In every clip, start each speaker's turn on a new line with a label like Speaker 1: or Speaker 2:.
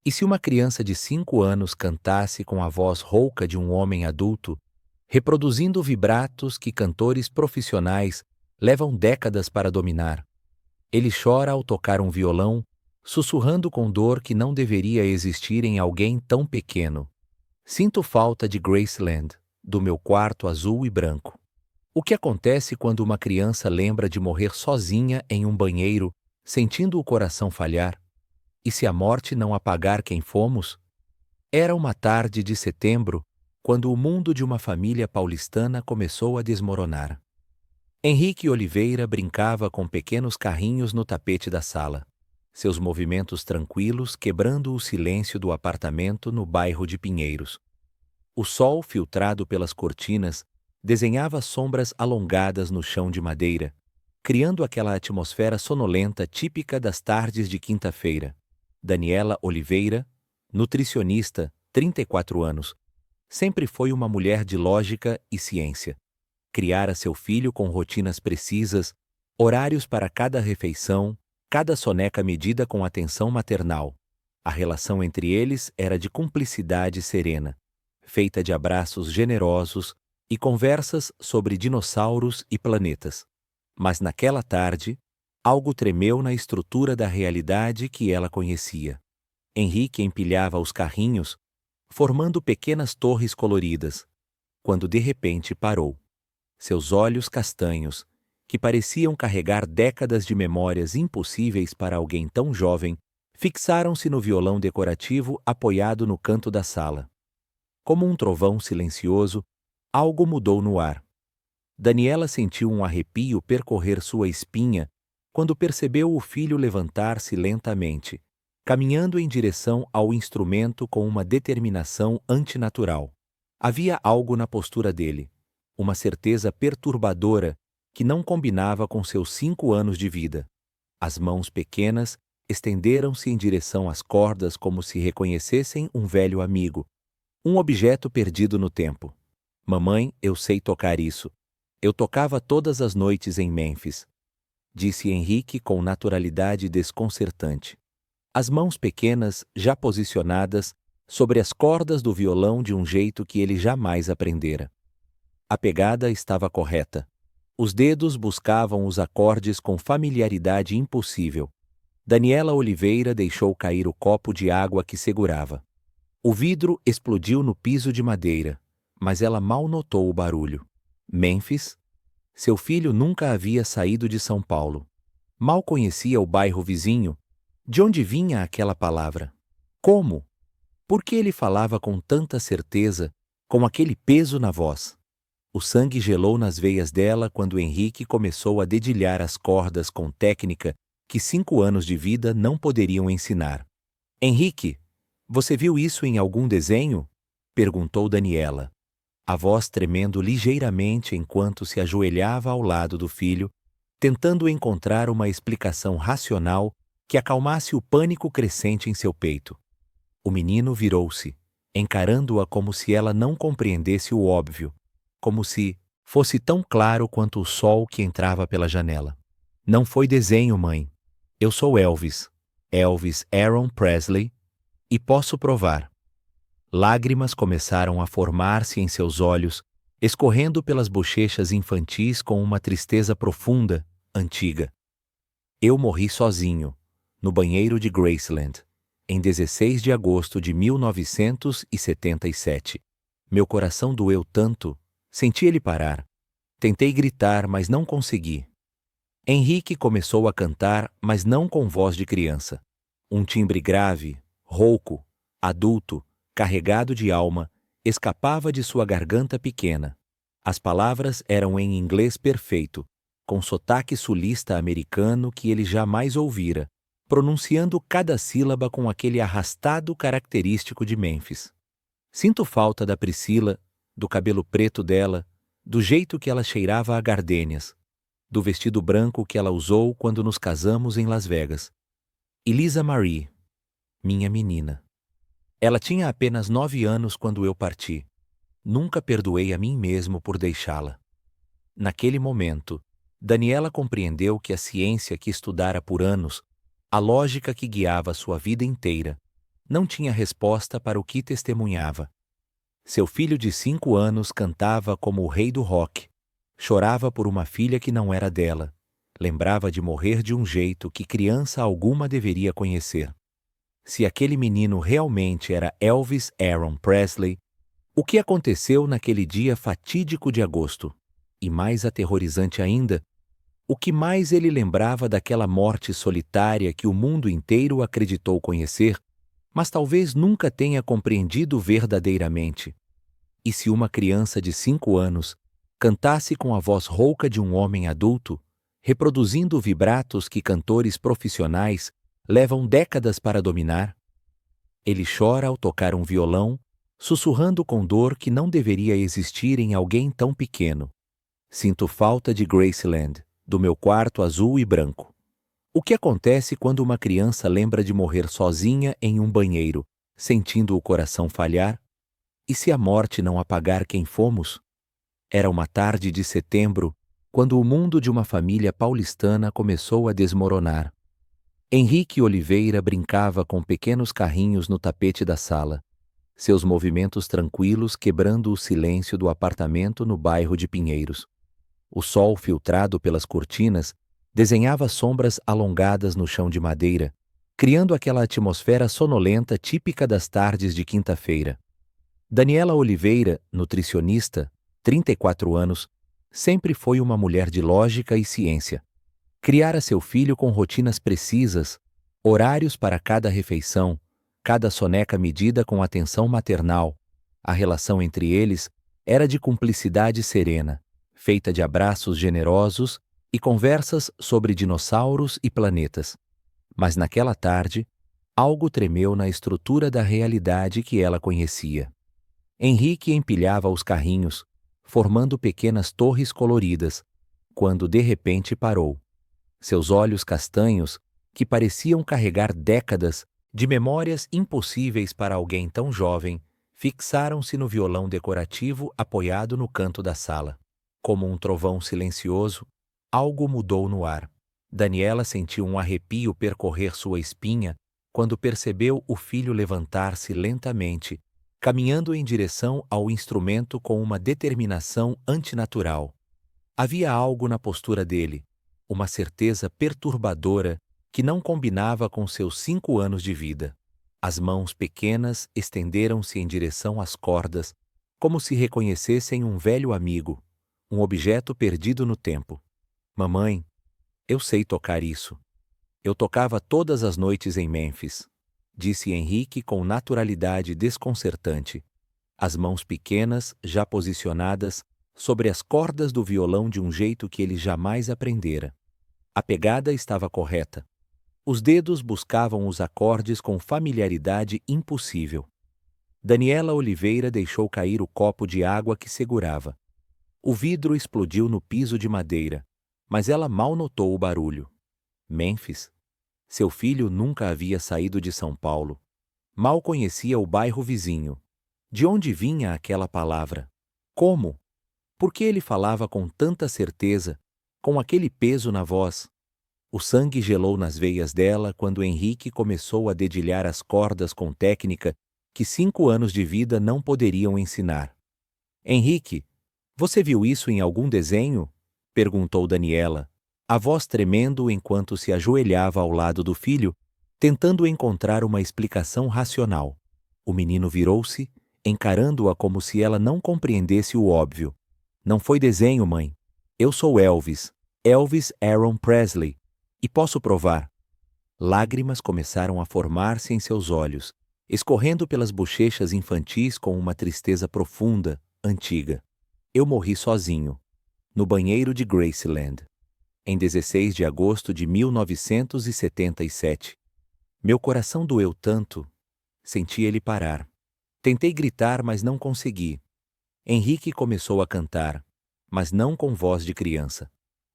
Speaker 1: E se uma criança de 5 anos cantasse com a voz rouca de um homem adulto, reproduzindo vibratos que cantores profissionais levam décadas para dominar? Ele chora ao tocar um violão, sussurrando com dor que não deveria existir em alguém tão pequeno. Sinto falta de Graceland, do meu quarto azul e branco. O que acontece quando uma criança lembra de morrer sozinha em um banheiro, sentindo o coração falhar? E se a morte não apagar quem fomos? Era uma tarde de setembro, quando o mundo de uma família paulistana começou a desmoronar. Henrique Oliveira brincava com pequenos carrinhos no tapete da sala, seus movimentos tranquilos quebrando o silêncio do apartamento no bairro de Pinheiros. O sol, filtrado pelas cortinas, desenhava sombras alongadas no chão de madeira, criando aquela atmosfera sonolenta típica das tardes de quinta-feira. Daniela Oliveira, nutricionista, 34 anos, sempre foi uma mulher de lógica e ciência. Criara seu filho com rotinas precisas, horários para cada refeição, cada soneca medida com atenção maternal. A relação entre eles era de cumplicidade serena, feita de abraços generosos e conversas sobre dinossauros e planetas. Mas naquela tarde, algo tremeu na estrutura da realidade que ela conhecia. Henrique empilhava os carrinhos, formando pequenas torres coloridas, quando de repente parou. Seus olhos castanhos, que pareciam carregar décadas de memórias impossíveis para alguém tão jovem, fixaram-se no violão decorativo apoiado no canto da sala. Como um trovão silencioso, algo mudou no ar. Daniela sentiu um arrepio percorrer sua espinha quando percebeu o filho levantar-se lentamente, caminhando em direção ao instrumento com uma determinação antinatural. Havia algo na postura dele, uma certeza perturbadora que não combinava com seus 5 anos de vida. As mãos pequenas estenderam-se em direção às cordas como se reconhecessem um velho amigo, um objeto perdido no tempo. Mamãe, eu sei tocar isso. Eu tocava todas as noites em Memphis, disse Henrique com naturalidade desconcertante. As mãos pequenas, já posicionadas, sobre as cordas do violão de um jeito que ele jamais aprendera. A pegada estava correta. Os dedos buscavam os acordes com familiaridade impossível. Daniela Oliveira deixou cair o copo de água que segurava. O vidro explodiu no piso de madeira, mas ela mal notou o barulho. Memphis? Seu filho nunca havia saído de São Paulo. Mal conhecia o bairro vizinho. De onde vinha aquela palavra? Como? Por que ele falava com tanta certeza, com aquele peso na voz? O sangue gelou nas veias dela quando Henrique começou a dedilhar as cordas com técnica que 5 anos de vida não poderiam ensinar. Henrique, você viu isso em algum desenho? Perguntou Daniela, a voz tremendo ligeiramente enquanto se ajoelhava ao lado do filho, tentando encontrar uma explicação racional que acalmasse o pânico crescente em seu peito. O menino virou-se, encarando-a como se ela não compreendesse o óbvio, como se fosse tão claro quanto o sol que entrava pela janela. Não foi desenho, mãe. Eu sou Elvis Aaron Presley, e posso provar. Lágrimas começaram a formar-se em seus olhos, escorrendo pelas bochechas infantis com uma tristeza profunda, antiga. Eu morri sozinho, no banheiro de Graceland, em 16 de agosto de 1977. Meu coração doeu tanto, senti ele parar. Tentei gritar, mas não consegui. Henrique começou a cantar, mas não com voz de criança. Um timbre grave, rouco, adulto, carregado de alma, escapava de sua garganta pequena. As palavras eram em inglês perfeito, com sotaque sulista americano que ele jamais ouvira, pronunciando cada sílaba com aquele arrastado característico de Memphis. Sinto falta da Priscila, do cabelo preto dela, do jeito que ela cheirava a gardênias, do vestido branco que ela usou quando nos casamos em Las Vegas. E Lisa Marie, minha menina. Ela tinha apenas 9 anos quando eu parti. Nunca perdoei a mim mesmo por deixá-la. Naquele momento, Daniela compreendeu que a ciência que estudara por anos, a lógica que guiava sua vida inteira, não tinha resposta para o que testemunhava. Seu filho de 5 anos cantava como o rei do rock, chorava por uma filha que não era dela, lembrava de morrer de um jeito que criança alguma deveria conhecer. Se aquele menino realmente era Elvis Aaron Presley, o que aconteceu naquele dia fatídico de agosto? E mais aterrorizante ainda, o que mais ele lembrava daquela morte solitária que o mundo inteiro acreditou conhecer, mas talvez nunca tenha compreendido verdadeiramente? E se uma criança de 5 anos cantasse com a voz rouca de um homem adulto, reproduzindo vibratos que cantores profissionais levam décadas para dominar? Ele chora ao tocar um violão, sussurrando com dor que não deveria existir em alguém tão pequeno. Sinto falta de Graceland, do meu quarto azul e branco. O que acontece quando uma criança lembra de morrer sozinha em um banheiro, sentindo o coração falhar? E se a morte não apagar quem fomos? Era uma tarde de setembro, quando o mundo de uma família paulistana começou a desmoronar. Henrique Oliveira brincava com pequenos carrinhos no tapete da sala, seus movimentos tranquilos quebrando o silêncio do apartamento no bairro de Pinheiros. O sol filtrado pelas cortinas desenhava sombras alongadas no chão de madeira, criando aquela atmosfera sonolenta típica das tardes de quinta-feira. Daniela Oliveira, nutricionista, 34 anos, sempre foi uma mulher de lógica e ciência. Criara seu filho com rotinas precisas, horários para cada refeição, cada soneca medida com atenção maternal. A relação entre eles era de cumplicidade serena, feita de abraços generosos e conversas sobre dinossauros e planetas. Mas naquela tarde, algo tremeu na estrutura da realidade que ela conhecia. Henrique empilhava os carrinhos, formando pequenas torres coloridas, quando de repente parou. Seus olhos castanhos, que pareciam carregar décadas de memórias impossíveis para alguém tão jovem, fixaram-se no violão decorativo apoiado no canto da sala. Como um trovão silencioso, algo mudou no ar. Daniela sentiu um arrepio percorrer sua espinha quando percebeu o filho levantar-se lentamente, caminhando em direção ao instrumento com uma determinação antinatural. Havia algo na postura dele, uma certeza perturbadora que não combinava com seus 5 anos de vida. As mãos pequenas estenderam-se em direção às cordas, como se reconhecessem um velho amigo, um objeto perdido no tempo. Mamãe, eu sei tocar isso. Eu tocava todas as noites em Memphis, disse Henrique com naturalidade desconcertante, as mãos pequenas já posicionadas sobre as cordas do violão de um jeito que ele jamais aprendera. A pegada estava correta. Os dedos buscavam os acordes com familiaridade impossível. Daniela Oliveira deixou cair o copo de água que segurava. O vidro explodiu no piso de madeira, mas ela mal notou o barulho. Memphis? Seu filho nunca havia saído de São Paulo. Mal conhecia o bairro vizinho. De onde vinha aquela palavra? Como? Por que ele falava com tanta certeza, com aquele peso na voz? O sangue gelou nas veias dela quando Henrique começou a dedilhar as cordas com técnica que 5 anos de vida não poderiam ensinar. Henrique, você viu isso em algum desenho? Perguntou Daniela, a voz tremendo enquanto se ajoelhava ao lado do filho, tentando encontrar uma explicação racional. O menino virou-se, encarando-a como se ela não compreendesse o óbvio. Não foi desenho, mãe. Eu sou Elvis, Elvis Aaron Presley, e posso provar. Lágrimas começaram a formar-se em seus olhos, escorrendo pelas bochechas infantis com uma tristeza profunda, antiga. Eu morri sozinho, no banheiro de Graceland, em 16 de agosto de 1977. Meu coração doeu tanto, senti ele parar. Tentei gritar, mas não consegui. Henrique começou a cantar, mas não com voz de criança.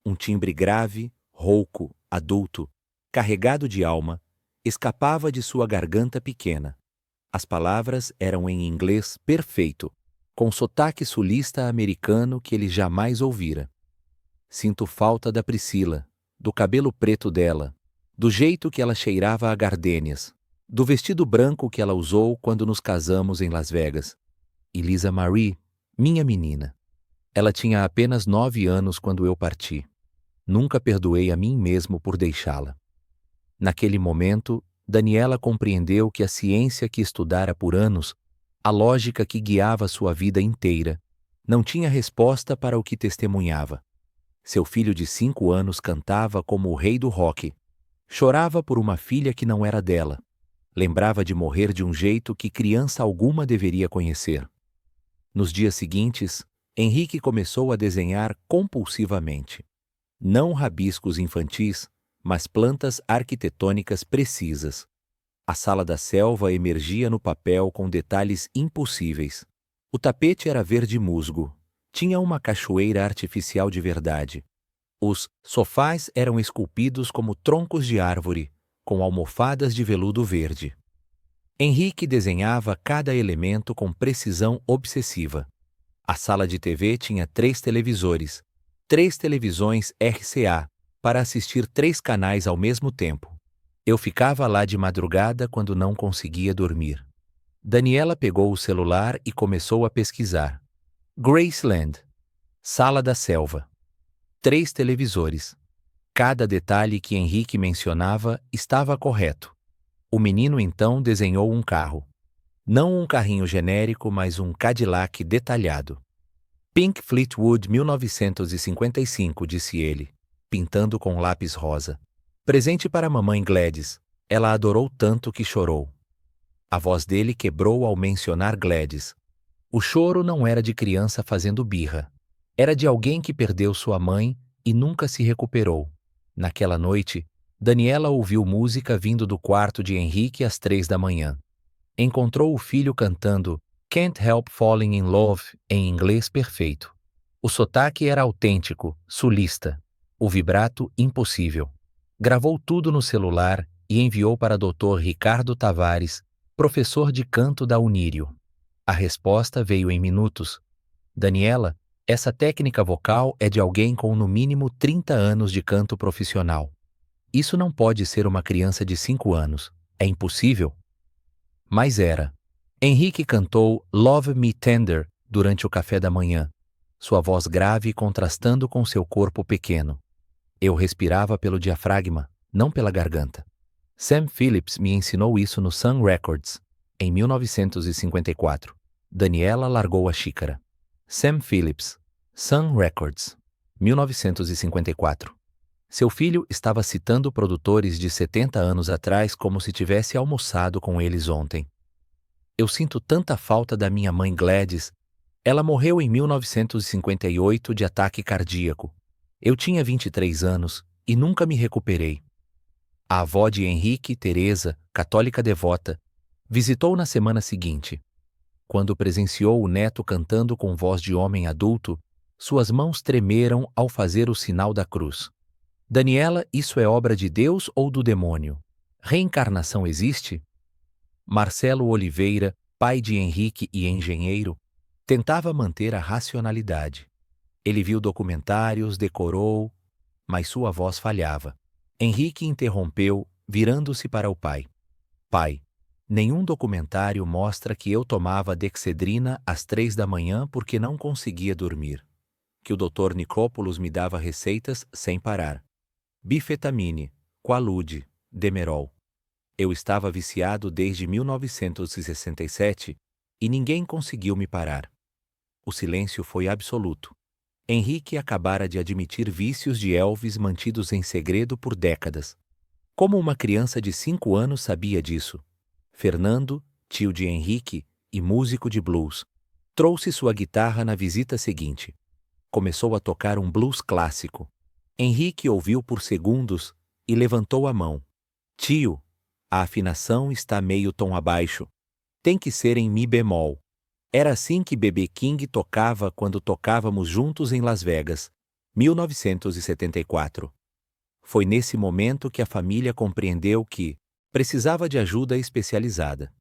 Speaker 1: Um timbre grave, rouco, adulto, carregado de alma, escapava de sua garganta pequena. As palavras eram em inglês perfeito, com sotaque sulista americano que ele jamais ouvira. Sinto falta da Priscila, do cabelo preto dela, do jeito que ela cheirava a gardênias. Do vestido branco que ela usou quando nos casamos em Las Vegas. Elisa Marie, minha menina. Ela tinha apenas 9 anos quando eu parti. Nunca perdoei a mim mesmo por deixá-la. Naquele momento, Daniela compreendeu que a ciência que estudara por anos, a lógica que guiava sua vida inteira, não tinha resposta para o que testemunhava. Seu filho de 5 anos cantava como o rei do rock. Chorava por uma filha que não era dela. Lembrava de morrer de um jeito que criança alguma deveria conhecer. Nos dias seguintes, Henrique começou a desenhar compulsivamente. Não rabiscos infantis, mas plantas arquitetônicas precisas. A sala da selva emergia no papel com detalhes impossíveis. O tapete era verde musgo. Tinha uma cachoeira artificial de verdade. Os sofás eram esculpidos como troncos de árvore, com almofadas de veludo verde. Henrique desenhava cada elemento com precisão obsessiva. A sala de TV tinha 3 televisores, 3 televisões RCA, para assistir 3 canais ao mesmo tempo. Eu ficava lá de madrugada quando não conseguia dormir. Daniela pegou o celular e começou a pesquisar. Graceland, sala da selva. 3 televisores. Cada detalhe que Henrique mencionava estava correto. O menino então desenhou um carro. Não um carrinho genérico, mas um Cadillac detalhado. Pink Fleetwood 1955, disse ele, pintando com lápis rosa. Presente para a mamãe Gladys. Ela adorou tanto que chorou. A voz dele quebrou ao mencionar Gladys. O choro não era de criança fazendo birra. Era de alguém que perdeu sua mãe e nunca se recuperou. Naquela noite, Daniela ouviu música vindo do quarto de Henrique às 3 da manhã. Encontrou o filho cantando Can't Help Falling in Love em inglês perfeito. O sotaque era autêntico, sulista. O vibrato impossível. Gravou tudo no celular e enviou para Dr. Ricardo Tavares, professor de canto da Unírio. A resposta veio em minutos. Daniela, essa técnica vocal é de alguém com no mínimo 30 anos de canto profissional. Isso não pode ser uma criança de 5 anos. É impossível. Mas era. Henrique cantou Love Me Tender durante o café da manhã, sua voz grave contrastando com seu corpo pequeno. Eu respirava pelo diafragma, não pela garganta. Sam Phillips me ensinou isso no Sun Records, em 1954. Daniela largou a xícara. Sam Phillips, Sun Records, 1954. Seu filho estava citando produtores de 70 anos atrás como se tivesse almoçado com eles ontem. Eu sinto tanta falta da minha mãe Gladys. Ela morreu em 1958 de ataque cardíaco. Eu tinha 23 anos e nunca me recuperei. A avó de Henrique, Teresa, católica devota, visitou na semana seguinte. Quando presenciou o neto cantando com voz de homem adulto, suas mãos tremeram ao fazer o sinal da cruz. Daniela, isso é obra de Deus ou do demônio? Reencarnação existe? Marcelo Oliveira, pai de Henrique e engenheiro, tentava manter a racionalidade. Ele viu documentários, decorou, mas sua voz falhava. Henrique interrompeu, virando-se para o pai. Pai, nenhum documentário mostra que eu tomava dexedrina às 3 da manhã porque não conseguia dormir. Que o Dr. Nicópolis me dava receitas sem parar. Bifetamine, Quaalude, Demerol. Eu estava viciado desde 1967 e ninguém conseguiu me parar. O silêncio foi absoluto. Henrique acabara de admitir vícios de Elvis mantidos em segredo por décadas. Como uma criança de 5 anos sabia disso? Fernando, tio de Henrique e músico de blues, trouxe sua guitarra na visita seguinte. Começou a tocar um blues clássico. Henrique ouviu por segundos e levantou a mão. Tio, a afinação está meio tom abaixo. Tem que ser em mi bemol. Era assim que B.B. King tocava quando tocávamos juntos em Las Vegas, 1974. Foi nesse momento que a família compreendeu que precisava de ajuda especializada.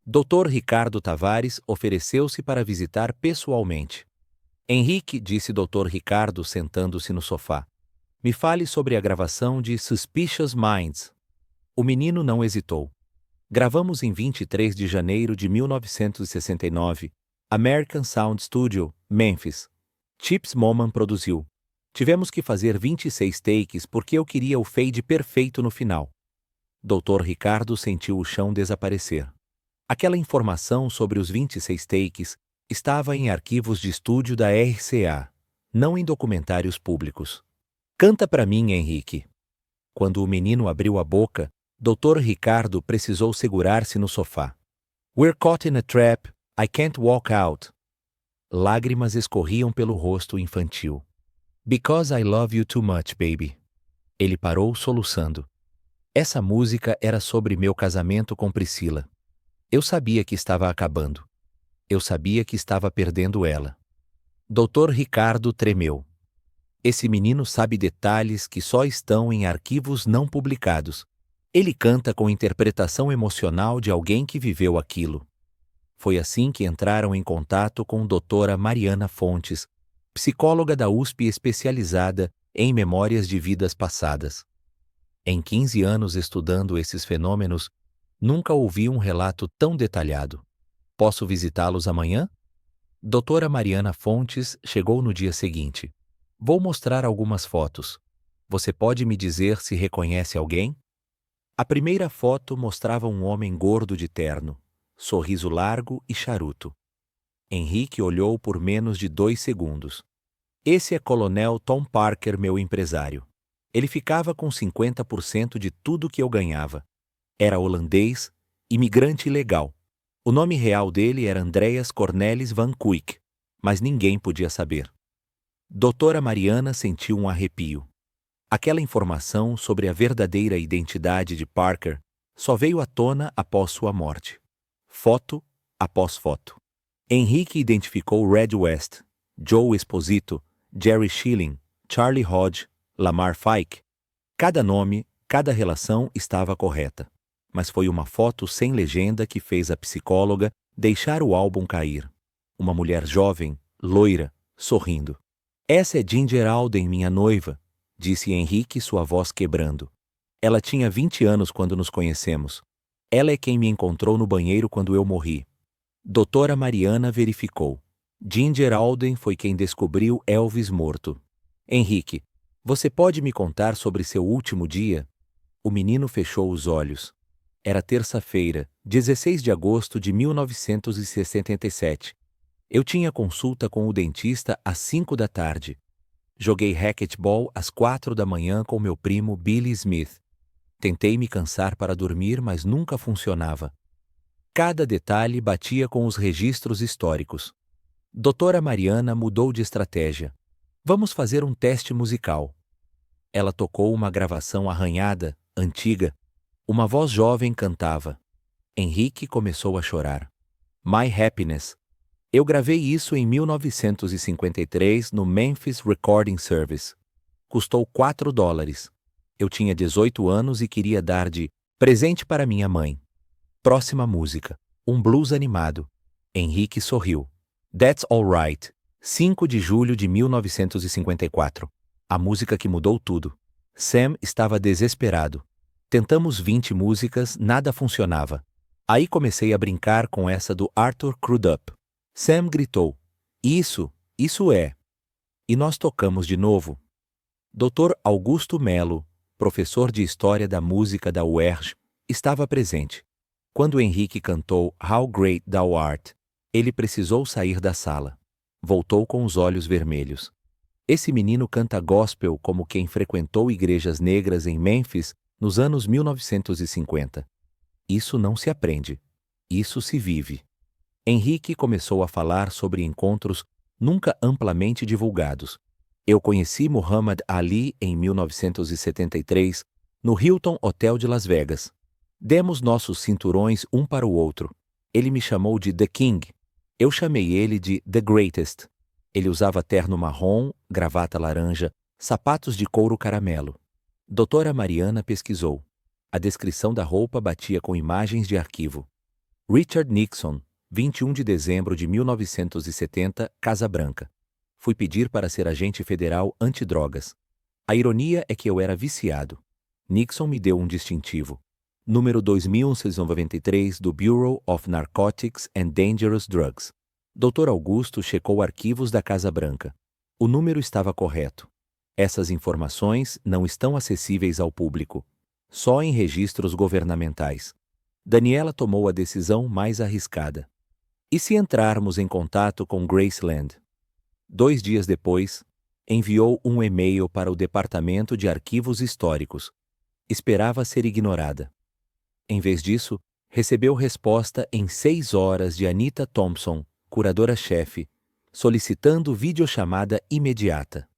Speaker 1: Dr. Ricardo Tavares ofereceu-se para visitar pessoalmente. Henrique, disse Dr. Ricardo sentando-se no sofá, me fale sobre a gravação de Suspicious Minds. O menino não hesitou. Gravamos em 23 de janeiro de 1969, American Sound Studio, Memphis. Chips Moman produziu. Tivemos que fazer 26 takes porque eu queria o fade perfeito no final. Dr. Ricardo sentiu o chão desaparecer. Aquela informação sobre os 26 takes estava em arquivos de estúdio da RCA, não em documentários públicos. Canta pra mim, Henrique. Quando o menino abriu a boca, Dr. Ricardo precisou segurar-se no sofá. We're caught in a trap, I can't walk out. Lágrimas escorriam pelo rosto infantil. Because I love you too much, baby. Ele parou soluçando. Essa música era sobre meu casamento com Priscila. Eu sabia que estava acabando. Eu sabia que estava perdendo ela. Dr. Ricardo tremeu. Esse menino sabe detalhes que só estão em arquivos não publicados. Ele canta com interpretação emocional de alguém que viveu aquilo. Foi assim que entraram em contato com doutora Mariana Fontes, psicóloga da USP especializada em memórias de vidas passadas. Em 15 anos estudando esses fenômenos, nunca ouvi um relato tão detalhado. Posso visitá-los amanhã? Doutora Mariana Fontes chegou no dia seguinte. Vou mostrar algumas fotos. Você pode me dizer se reconhece alguém? A primeira foto mostrava um homem gordo de terno, sorriso largo e charuto. Henrique olhou por menos de 2 segundos. Esse é Coronel Tom Parker, meu empresário. Ele ficava com 50% de tudo que eu ganhava. Era holandês, imigrante ilegal. O nome real dele era Andreas Cornelis van Kuijk, mas ninguém podia saber. Doutora Mariana sentiu um arrepio. Aquela informação sobre a verdadeira identidade de Parker só veio à tona após sua morte. Foto após foto. Henrique identificou Red West, Joe Esposito, Jerry Schilling, Charlie Hodge, Lamar Fike. Cada nome, cada relação estava correta. Mas foi uma foto sem legenda que fez a psicóloga deixar o álbum cair. Uma mulher jovem, loira, sorrindo. Essa é Ginger Alden, minha noiva, disse Henrique, sua voz quebrando. Ela tinha 20 anos quando nos conhecemos. Ela é quem me encontrou no banheiro quando eu morri. Doutora Mariana verificou. Ginger Alden foi quem descobriu Elvis morto. Henrique, você pode me contar sobre seu último dia? O menino fechou os olhos. Era terça-feira, 16 de agosto de 1967. Eu tinha consulta com o dentista às 5 da tarde. Joguei racquetball às 4 da manhã com meu primo Billy Smith. Tentei me cansar para dormir, mas nunca funcionava. Cada detalhe batia com os registros históricos. Doutora Mariana mudou de estratégia. Vamos fazer um teste musical. Ela tocou uma gravação arranhada, antiga. Uma voz jovem cantava. Henrique começou a chorar. My Happiness. Eu gravei isso em 1953 no Memphis Recording Service. Custou $4. Eu tinha 18 anos e queria dar de presente para minha mãe. Próxima música. Um blues animado. Henrique sorriu. That's Alright. 5 de julho de 1954. A música que mudou tudo. Sam estava desesperado. Tentamos 20 músicas, nada funcionava. Aí comecei a brincar com essa do Arthur Crudup. Sam gritou, isso é. E nós tocamos de novo. Dr. Augusto Melo, professor de História da Música da UERJ, estava presente. Quando Henrique cantou How Great Thou Art, ele precisou sair da sala. Voltou com os olhos vermelhos. Esse menino canta gospel como quem frequentou igrejas negras em Memphis nos anos 1950. Isso não se aprende. Isso se vive. Henrique começou a falar sobre encontros nunca amplamente divulgados. Eu conheci Muhammad Ali em 1973 no Hilton Hotel de Las Vegas. Demos nossos cinturões um para o outro. Ele me chamou de The King. Eu chamei ele de The Greatest. Ele usava terno marrom, gravata laranja, sapatos de couro caramelo. Doutora Mariana pesquisou. A descrição da roupa batia com imagens de arquivo. Richard Nixon, 21 de dezembro de 1970, Casa Branca. Fui pedir para ser agente federal antidrogas. A ironia é que eu era viciado. Nixon me deu um distintivo. número 2193 do Bureau of Narcotics and Dangerous Drugs. Dr. Augusto checou arquivos da Casa Branca. O número estava correto. Essas informações não estão acessíveis ao público, só em registros governamentais. Daniela tomou a decisão mais arriscada. E se entrarmos em contato com Graceland? 2 dias depois, enviou um e-mail para o Departamento de Arquivos Históricos. Esperava ser ignorada. Em vez disso, recebeu resposta em 6 horas de Anita Thompson, curadora-chefe, solicitando videochamada imediata.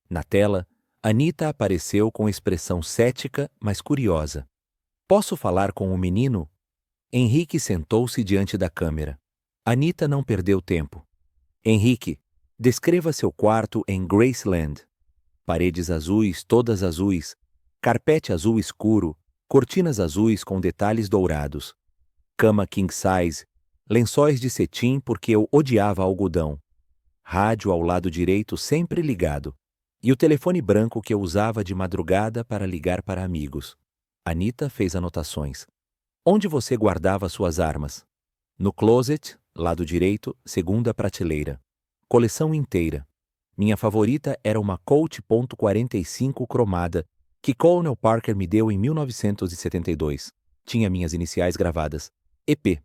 Speaker 1: Na tela, Anita apareceu com expressão cética, mas curiosa. "Posso falar com o menino?" Henrique sentou-se diante da câmera. Anita não perdeu tempo. "Henrique, descreva seu quarto em Graceland. Paredes azuis, todas azuis, carpete azul escuro, cortinas azuis com detalhes dourados, cama king size, lençóis de cetim porque eu odiava algodão, rádio ao lado direito sempre ligado, e o telefone branco que eu usava de madrugada para ligar para amigos." Anita fez anotações. "Onde você guardava suas armas?" "No closet, lado direito, segunda prateleira. Coleção inteira. Minha favorita era uma Colt .45 cromada que Colonel Parker me deu em 1972. Tinha minhas iniciais gravadas. EP."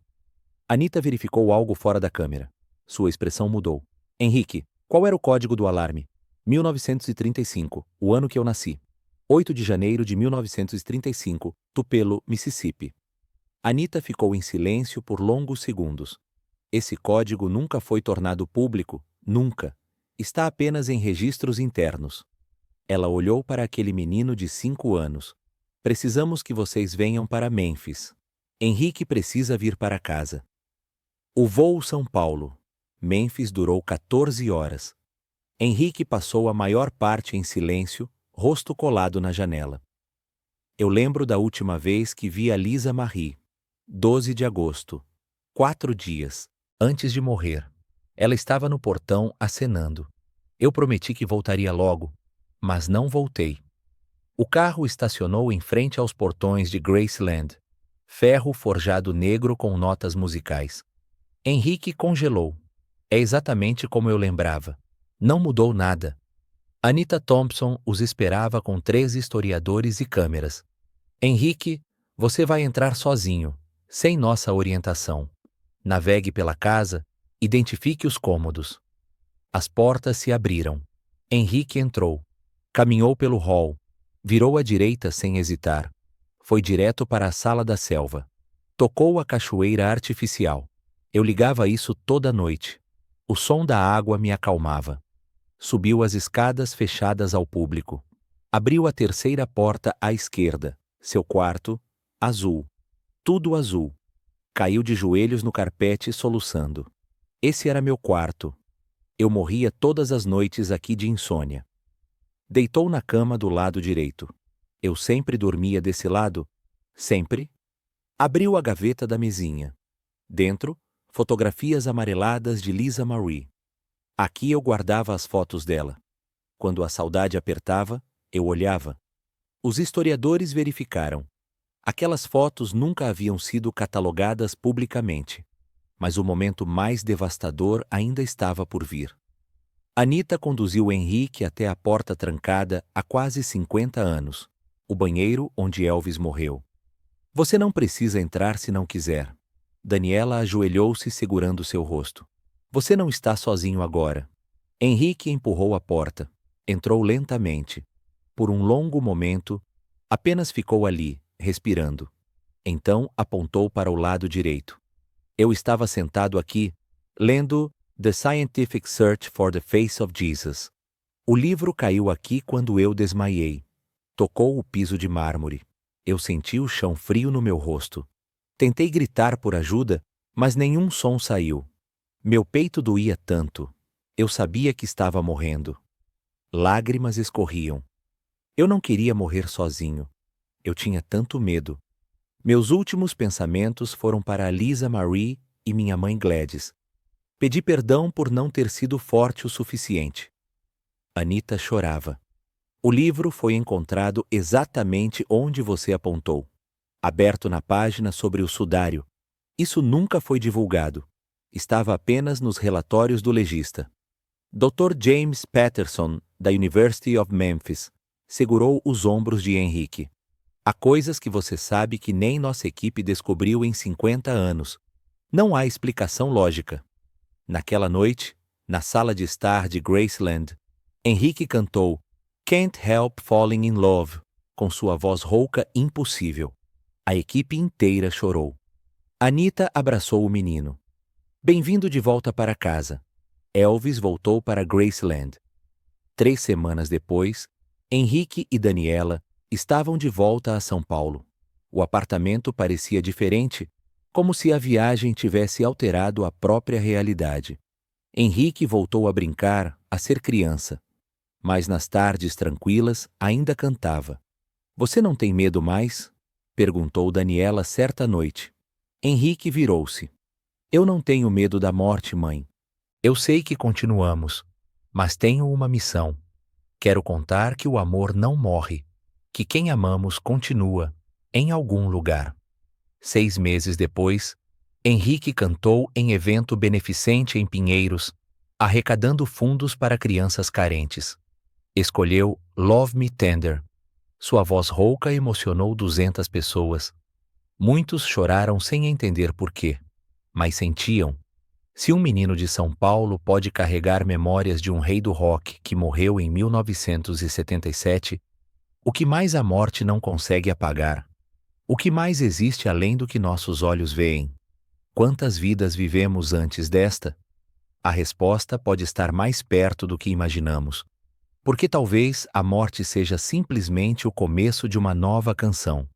Speaker 1: Anita verificou algo fora da câmera. Sua expressão mudou. "Henrique, qual era o código do alarme?" 1935, o ano que eu nasci. 8 de janeiro de 1935, Tupelo, Mississippi. Anita ficou em silêncio por longos segundos. Esse código nunca foi tornado público, nunca. Está apenas em registros internos. Ela olhou para aquele menino de 5 anos. "Precisamos que vocês venham para Memphis. Henrique precisa vir para casa." O voo São Paulo. Memphis durou 14 horas. Henrique passou a maior parte em silêncio, rosto colado na janela. Eu lembro da última vez que vi a Lisa Marie. 12 de agosto. 4 dias antes de morrer. Ela estava no portão acenando. Eu prometi que voltaria logo, mas não voltei. O carro estacionou em frente aos portões de Graceland. Ferro forjado negro com notas musicais. Henrique congelou. É exatamente como eu lembrava. Não mudou nada. Anita Thompson os esperava com 3 historiadores e câmeras. "Henrique, você vai entrar sozinho, sem nossa orientação. Navegue pela casa, identifique os cômodos." As portas se abriram. Henrique entrou. Caminhou pelo hall. Virou à direita sem hesitar. Foi direto para a sala da selva. Tocou a cachoeira artificial. Eu ligava isso toda noite. O som da água me acalmava. Subiu as escadas fechadas ao público. Abriu a terceira porta à esquerda. Seu quarto, azul. Tudo azul. Caiu de joelhos no carpete soluçando. Esse era meu quarto. Eu morria todas as noites aqui de insônia. Deitou na cama do lado direito. Eu sempre dormia desse lado? Sempre. Abriu a gaveta da mesinha. Dentro, fotografias amareladas de Lisa Marie. Aqui eu guardava as fotos dela. Quando a saudade apertava, eu olhava. Os historiadores verificaram. Aquelas fotos nunca haviam sido catalogadas publicamente, mas o momento mais devastador ainda estava por vir. Anita conduziu Henrique até a porta trancada há quase 50 anos, o banheiro onde Elvis morreu. "Você não precisa entrar se não quiser." Daniela ajoelhou-se segurando seu rosto. "Você não está sozinho agora." Henrique empurrou a porta. Entrou lentamente. Por um longo momento, apenas ficou ali, respirando. Então apontou para o lado direito. Eu estava sentado aqui, lendo The Scientific Search for the Face of Jesus. O livro caiu aqui quando eu desmaiei. Tocou o piso de mármore. Eu senti o chão frio no meu rosto. Tentei gritar por ajuda, mas nenhum som saiu. Meu peito doía tanto. Eu sabia que estava morrendo. Lágrimas escorriam. Eu não queria morrer sozinho. Eu tinha tanto medo. Meus últimos pensamentos foram para a Lisa Marie e minha mãe Gladys. Pedi perdão por não ter sido forte o suficiente. Anita chorava. O livro foi encontrado exatamente onde você apontou. aberto na página sobre o sudário. Isso nunca foi divulgado. Estava apenas nos relatórios do legista. Dr. James Patterson, da University of Memphis, segurou os ombros de Henrique. Há coisas que você sabe que nem nossa equipe descobriu em 50 anos. Não há explicação lógica. Naquela noite, na sala de estar de Graceland, Henrique cantou Can't Help Falling in Love, com sua voz rouca impossível. A equipe inteira chorou. Anita abraçou o menino. Bem-vindo de volta para casa. Elvis voltou para Graceland. 3 semanas depois, Henrique e Daniela estavam de volta a São Paulo. O apartamento parecia diferente, como se a viagem tivesse alterado a própria realidade. Henrique voltou a brincar, a ser criança. Mas nas tardes tranquilas ainda cantava. Você não tem medo mais? Perguntou Daniela certa noite. Henrique virou-se. Eu não tenho medo da morte, mãe. Eu sei que continuamos, mas tenho uma missão. Quero contar que o amor não morre, que quem amamos continua, em algum lugar. 6 meses depois, Henrique cantou em evento beneficente em Pinheiros, arrecadando fundos para crianças carentes. Escolheu Love Me Tender. Sua voz rouca emocionou 200 pessoas. Muitos choraram sem entender por quê, mas sentiam. Se um menino de São Paulo pode carregar memórias de um rei do rock que morreu em 1977, o que mais a morte não consegue apagar? O que mais existe além do que nossos olhos veem? Quantas vidas vivemos antes desta? A resposta pode estar mais perto do que imaginamos, porque talvez a morte seja simplesmente o começo de uma nova canção.